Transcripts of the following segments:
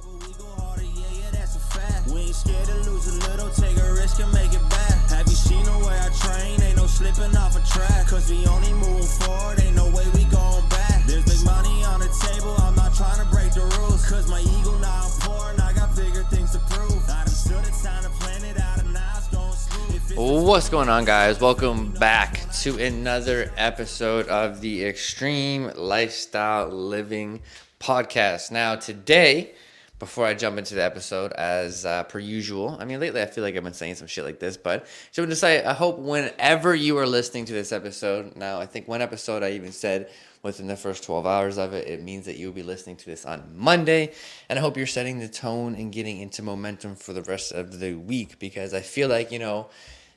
We go harder, yeah, that's a fact. We ain't scared to lose a little, take a risk and make it back. Have you seen the way I train? Ain't no slipping off a track. Cause we only move forward, ain't no way we going back. There's big money on the table, I'm not trying to break the rules. Cause my ego now I'm poor and I got bigger things to prove. I done stood it's time to plan it out and now it's going smooth. What's going on, guys? Welcome back to another episode of the Extreme Lifestyle Living Podcast. Now, today, before I jump into the episode, as per usual, lately I feel like I've been saying some shit like this, but so I'm going to say, I hope whenever you are listening to this episode, now I think one episode I even said within the first 12 hours of it, it means that you'll be listening to this on Monday, and I hope you're setting the tone and getting into momentum for the rest of the week, because I feel like,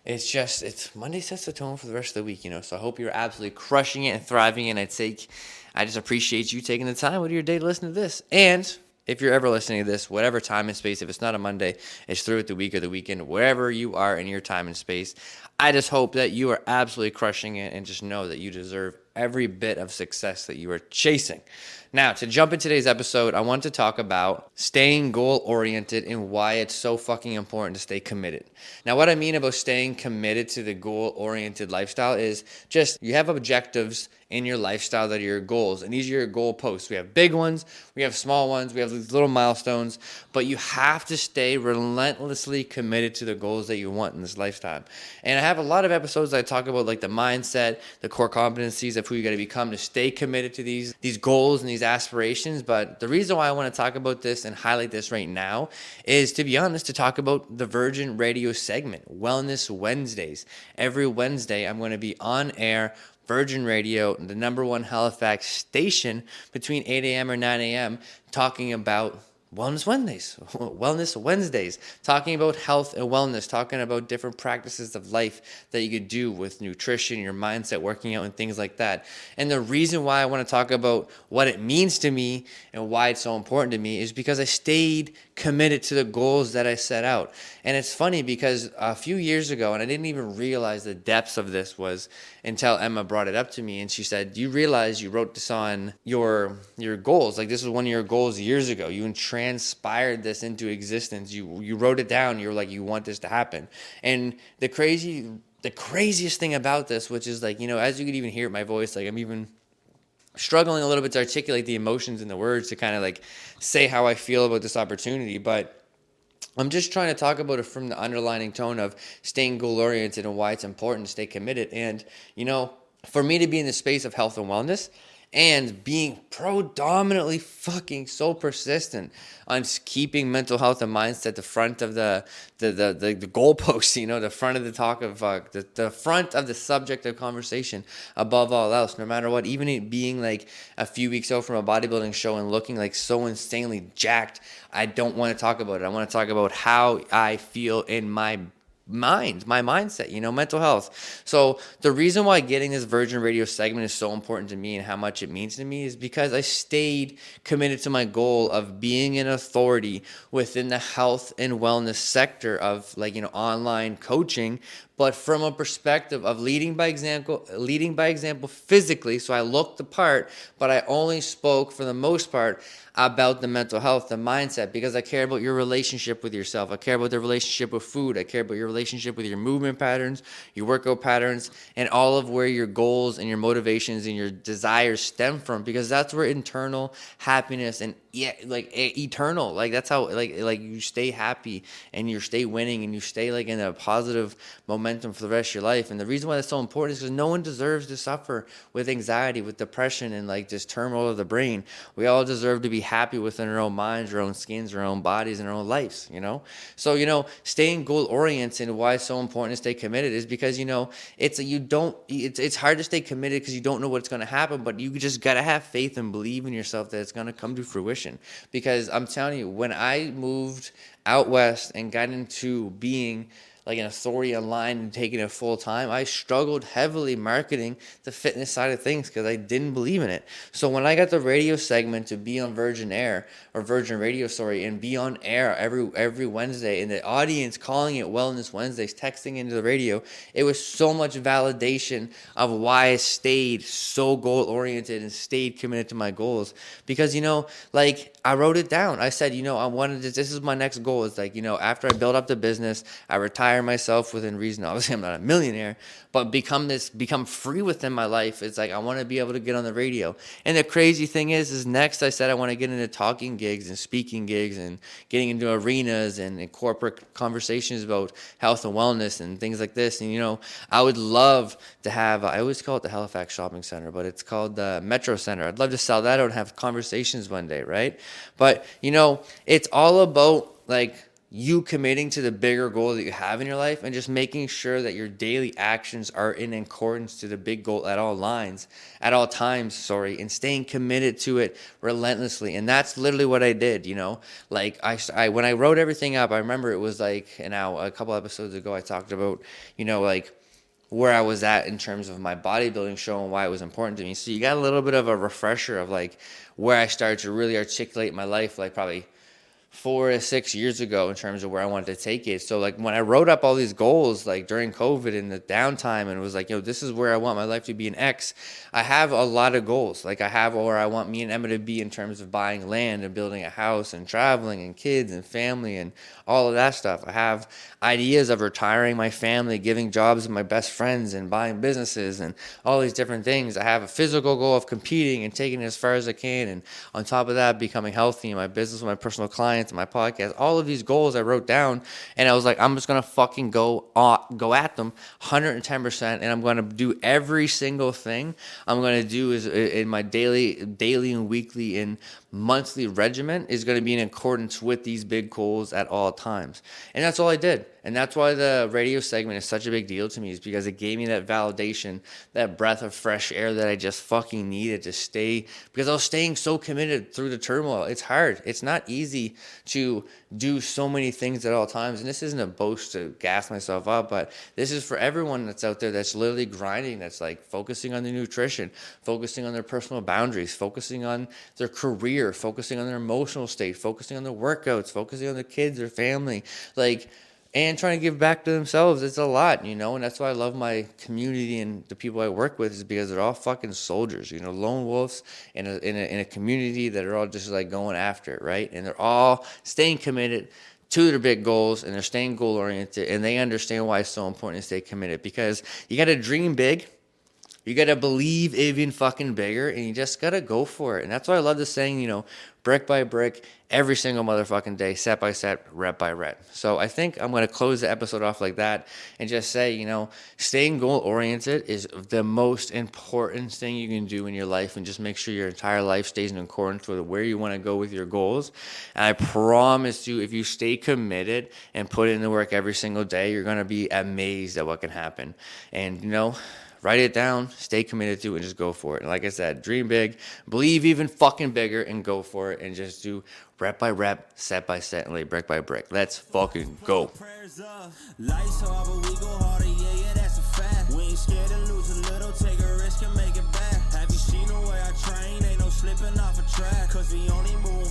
it's Monday sets the tone for the rest of the week, so I hope you're absolutely crushing it and thriving, and I just appreciate you taking the time out of your day to listen to this. And if you're ever listening to this, whatever time and space, if it's not a Monday, it's throughout the week or the weekend, wherever you are in your time and space, I just hope that you are absolutely crushing it and just know that you deserve every bit of success that you are chasing. Now, to jump into today's episode, I want to talk about staying goal-oriented and why it's so fucking important to stay committed. Now, what I mean about staying committed to the goal-oriented lifestyle is just you have objectives in your lifestyle that are your goals, and these are your goal posts. We have big ones, we have small ones, we have these little milestones, but you have to stay relentlessly committed to the goals that you want in this lifetime. And I have a lot of episodes that I talk about like the mindset, the core competencies of who you got to become to stay committed to these goals and these aspirations. But the reason why I want to talk about this and highlight this right now is, to be honest, to talk about the Virgin Radio segment, Wellness Wednesdays. Every Wednesday, I'm going to be on air, Virgin Radio, the number one Halifax station, between 8 a.m. or 9 a.m., talking about Wellness Wednesdays, talking about health and wellness, talking about different practices of life that you could do with nutrition, your mindset, working out, and things like that. And the reason why I want to talk about what it means to me and why it's so important to me is because I stayed committed to the goals that I set out. And it's funny because a few years ago, and I didn't even realize the depths of this was until Emma brought it up to me, and she said, "Do you realize you wrote this on your goals? Like, this was one of your goals years ago. You transpired this into existence. You wrote it down. You're like, you want this to happen." And the craziest thing about this, which is like, as you could even hear my voice, like I'm even struggling a little bit to articulate the emotions and the words to kind of like say how I feel about this opportunity, but I'm just trying to talk about it from the underlining tone of staying goal-oriented and why it's important to stay committed. And, for me to be in the space of health and wellness and being predominantly fucking so persistent on keeping mental health and mindset the front of the goalposts, the front of the talk of the front of the subject of conversation above all else, no matter what. Even it being like a few weeks out from a bodybuilding show and looking like so insanely jacked, I don't want to talk about it. I want to talk about how I feel in my mindset, mental health. So the reason why getting this Virgin Radio segment is so important to me and how much it means to me is because I stayed committed to my goal of being an authority within the health and wellness sector of online coaching, but from a perspective of leading by example physically. So I looked the part, but I only spoke for the most part about the mental health, the mindset, because I care about your relationship with yourself. I care about the relationship with food. I care about your relationship with your movement patterns, your workout patterns, and all of where your goals and your motivations and your desires stem from, because that's where internal happiness and eternal, that's how you stay happy and you stay winning and you stay in a positive momentum for the rest of your life. And the reason why that's so important is because no one deserves to suffer with anxiety, with depression, and this turmoil of the brain. We all deserve to be happy within our own minds, our own skins, our own bodies, and our own lives, So, staying goal oriented and why it's so important to stay committed is because, it's hard to stay committed because you don't know what's going to happen, but you just got to have faith and believe in yourself that it's going to come to fruition. Because I'm telling you, when I moved out west and got into being like an authority online and taking it full time, I struggled heavily marketing the fitness side of things because I didn't believe in it. So when I got the radio segment to be on Virgin Radio, and be on air every Wednesday, and the audience calling it Wellness Wednesdays, texting into the radio, it was so much validation of why I stayed so goal oriented and stayed committed to my goals. Because, like, I wrote it down. I said, I wanted this is my next goal. It's like, after I build up the business, I retire myself within reason. Obviously, I'm not a millionaire, but become free within my life. It's like, I want to be able to get on the radio. And the crazy thing is next I said I want to get into talking gigs and speaking gigs and getting into arenas and corporate conversations about health and wellness and things like this. And, I would love to have, I always call it the Halifax Shopping Center, but it's called the Metro Center. I'd love to sell that out and have conversations one day, right? But, it's all about, like, you committing to the bigger goal that you have in your life and just making sure that your daily actions are in accordance to the big goal at all times, and staying committed to it relentlessly. And that's literally what I did, like I when I wrote everything up, I remember it was like, a couple episodes ago, I talked about, like, where I was at in terms of my bodybuilding show and why it was important to me. So you got a little bit of a refresher of, like, where I started to really articulate my life, like probably 4 to 6 years ago, in terms of where I wanted to take it. So, like, when I wrote up all these goals, like during COVID and the downtime, and it was like, this is where I want my life to be an X. I have a lot of goals. Like, I have where I want me and Emma to be in terms of buying land and building a house and traveling and kids and family and all of that stuff. I have ideas of retiring my family, giving jobs to my best friends, and buying businesses and all these different things. I have a physical goal of competing and taking it as far as I can. And on top of that, becoming healthy in my business, my personal clients, and my podcast. All of these goals I wrote down, and I was like, I'm just going to fucking go at them 110%. And I'm going to do every single thing I'm going to do is in my daily and weekly and monthly regimen is going to be in accordance with these big goals at all times. And that's all I did. And that's why the radio segment is such a big deal to me, is because it gave me that validation, that breath of fresh air that I just fucking needed to stay, because I was staying so committed through the turmoil. It's hard. It's not easy to do so many things at all times. And this isn't a boast to gas myself up, but this is for everyone that's out there that's literally grinding, that's like focusing on their nutrition, focusing on their personal boundaries, focusing on their career, focusing on their emotional state, focusing on their workouts, focusing on their kids, their family, and trying to give back to themselves. It's a lot, and that's why I love my community and the people I work with, is because they're all fucking soldiers, lone wolves in a community that are all just like going after it, right? And they're all staying committed to their big goals, and they're staying goal oriented, and they understand why it's so important to stay committed, because you got to dream big. You got to believe even fucking bigger, and you just got to go for it. And that's why I love this saying, brick by brick, every single motherfucking day, step by step, rep by rep. So I think I'm going to close the episode off like that and just say, staying goal-oriented is the most important thing you can do in your life, and just make sure your entire life stays in accordance with where you want to go with your goals. And I promise you, if you stay committed and put in the work every single day, you're going to be amazed at what can happen. And, write it down, stay committed to it, and just go for it. And like I said, dream big, believe even fucking bigger, and go for it, and just do rep by rep, set by set, and lay brick by brick. Let's fucking go. Lights hard, but we go harder, yeah, that's a fact. We ain't scared to lose a little, take a risk and make it back. Have you seen the way I train? Ain't no slipping off a track, cause we only move